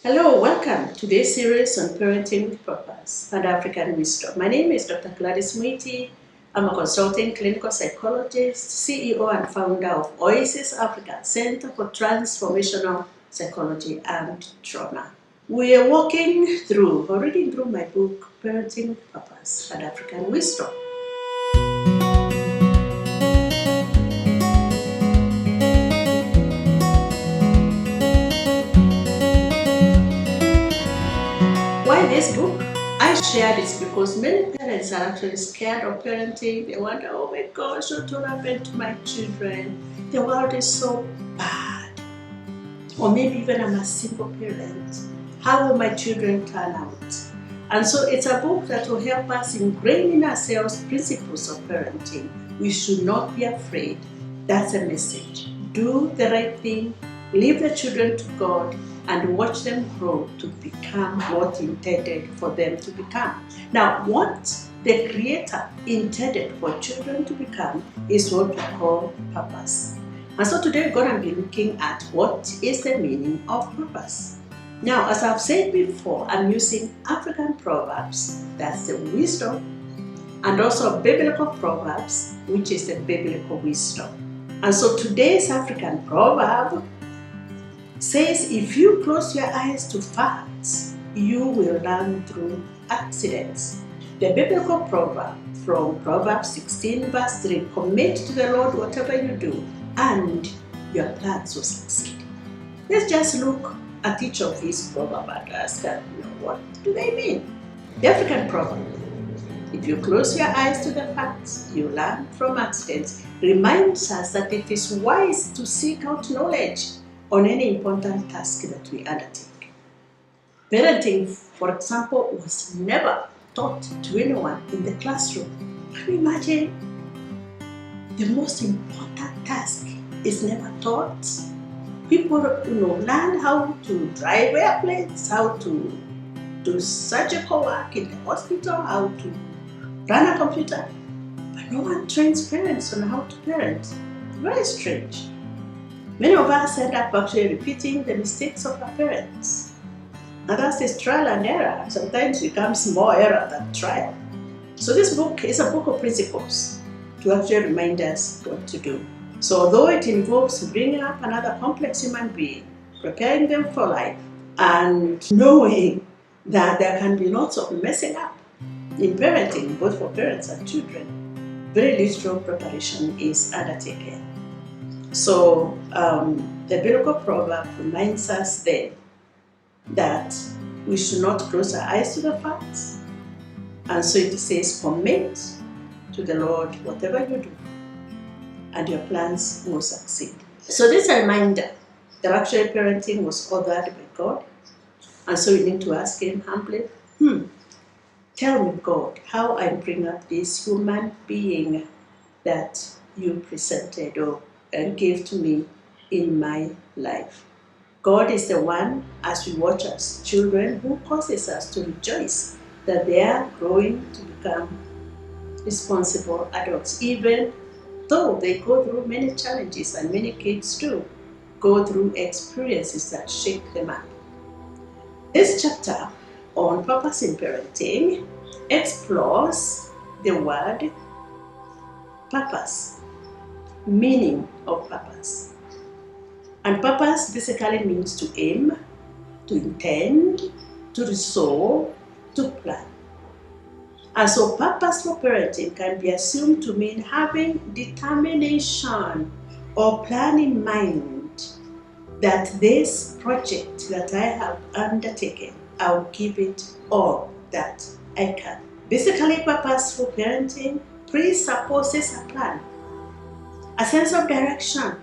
Hello, welcome to this series on parenting with purpose and African wisdom. My name is Dr. Gladys Muiti. I'm a consulting clinical psychologist, CEO and founder of Oasis Africa Center for Transformational Psychology and Trauma. We are reading through my book, Parenting with Purpose and African Wisdom. Why this book? I share this because many parents are actually scared of parenting. They wonder, oh my gosh, what will happen to my children? The world is so bad. Or maybe even I'm a single parent. How will my children turn out? And so it's a book that will help us ingrain in ourselves principles of parenting. We should not be afraid. That's a message. Do the right thing, leave the children to God, and watch them grow to become what He intended for them to become. Now, what the Creator intended for children to become is what we call purpose. And so today we're going to be looking at what is the meaning of purpose. Now, as I've said before, I'm using African proverbs, that's the wisdom, and also biblical proverbs, which is the biblical wisdom. And so today's African proverb says, if you close your eyes to facts, you will learn through accidents. The biblical proverb from Proverbs 16 verse 3, commit to the Lord whatever you do, and your plans will succeed. Let's just look at each of these proverbs and ask, what do they mean? The African proverb, if you close your eyes to the facts, you learn from accidents, reminds us that it is wise to seek out knowledge on any important task that we undertake. Parenting, for example, was never taught to anyone in the classroom. Can you imagine? The most important task is never taught. People, learn how to drive airplanes, how to do surgical work in the hospital, how to run a computer, but no one trains parents on how to parent. Very strange. Many of us end up actually repeating the mistakes of our parents. And that's this trial and error. Sometimes it becomes more error than trial. So this book is a book of principles to actually remind us what to do. So although it involves bringing up another complex human being, preparing them for life, and knowing that there can be lots of messing up in parenting, both for parents and children, very literal preparation is undertaken. So the biblical proverb reminds us then that we should not close our eyes to the facts. And so it says, commit to the Lord whatever you do, and your plans will succeed. So this is a reminder that actually parenting was authored by God. And so we need to ask Him humbly, tell me, God, how I bring up this human being that you presented and gave to me in my life. God is the one, as we watch as children, who causes us to rejoice that they are growing to become responsible adults, even though they go through many challenges, and many kids do go through experiences that shake them up. This chapter on purpose in parenting explores the word purpose, meaning of purpose. And purpose basically means to aim, to intend, to resolve, to plan. And so purposeful parenting can be assumed to mean having determination or plan in mind that this project that I have undertaken, I'll give it all that I can. Basically, purposeful parenting presupposes a plan, a sense of direction,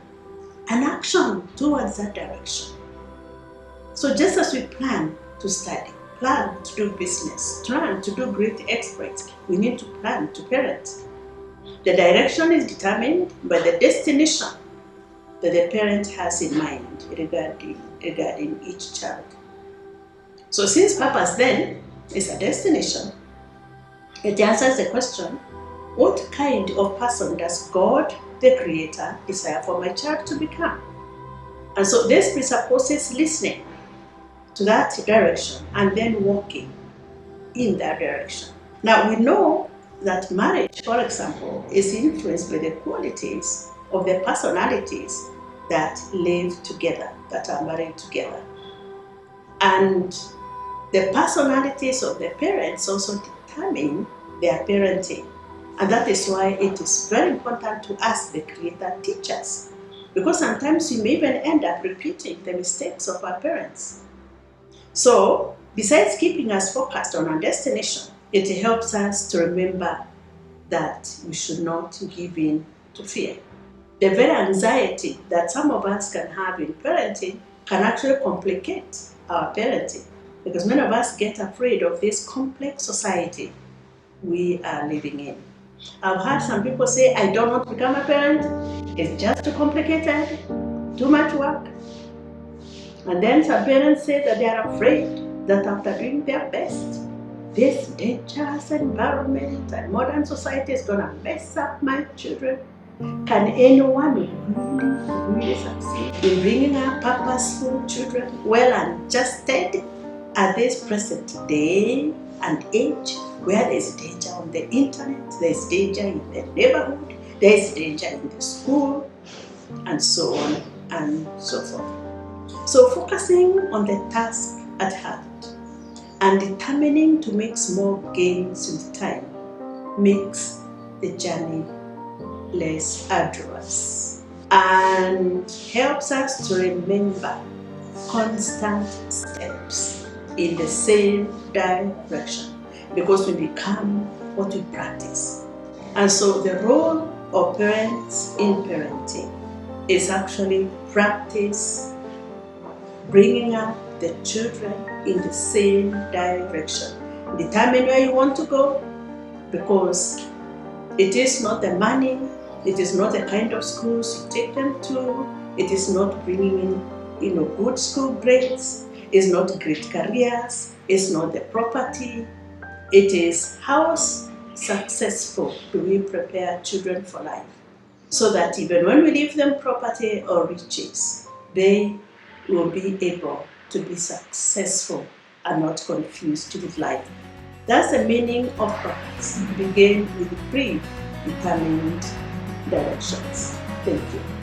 an action towards that direction. So just as we plan to study, plan to do business, plan to do great exploits, we need to plan to parent. The direction is determined by the destination that the parent has in mind regarding each child. So since purpose then is a destination, it answers the question, what kind of person does God, the Creator, desire for my child to become? And so this presupposes listening to that direction and then walking in that direction. Now we know that marriage, for example, is influenced by the qualities of the personalities that live together, that are married together. And the personalities of the parents also determine their parenting. And that is why it is very important to ask the Creator teachers. Because sometimes we may even end up repeating the mistakes of our parents. So, besides keeping us focused on our destination, it helps us to remember that we should not give in to fear. The very anxiety that some of us can have in parenting can actually complicate our parenting, because many of us get afraid of this complex society we are living in. I've heard some people say, I don't want to become a parent, it's just too complicated, too much work. And then some parents say that they are afraid that after doing their best, this dangerous environment and modern society is going to mess up my children. Can anyone really succeed in bringing up purposeful children, well adjusted at this present day and age, where there is danger on the internet, there is danger in the neighborhood, there is danger in the school, and so on and so forth. So focusing on the task at hand and determining to make small gains with time makes the journey less arduous and helps us to remember constant steps in the same direction, because we become what we practice. And so the role of parents in parenting is actually practice bringing up the children in the same direction. Determine where you want to go, because it is not the money, it is not the kind of schools you take them to, it is not bringing in good school grades, it's not great careers, it's not the property. It is how successful do we prepare children for life, so that even when we leave them property or riches, they will be able to be successful and not confused with life. That's the meaning of purpose. Begin with predetermined directions. Thank you.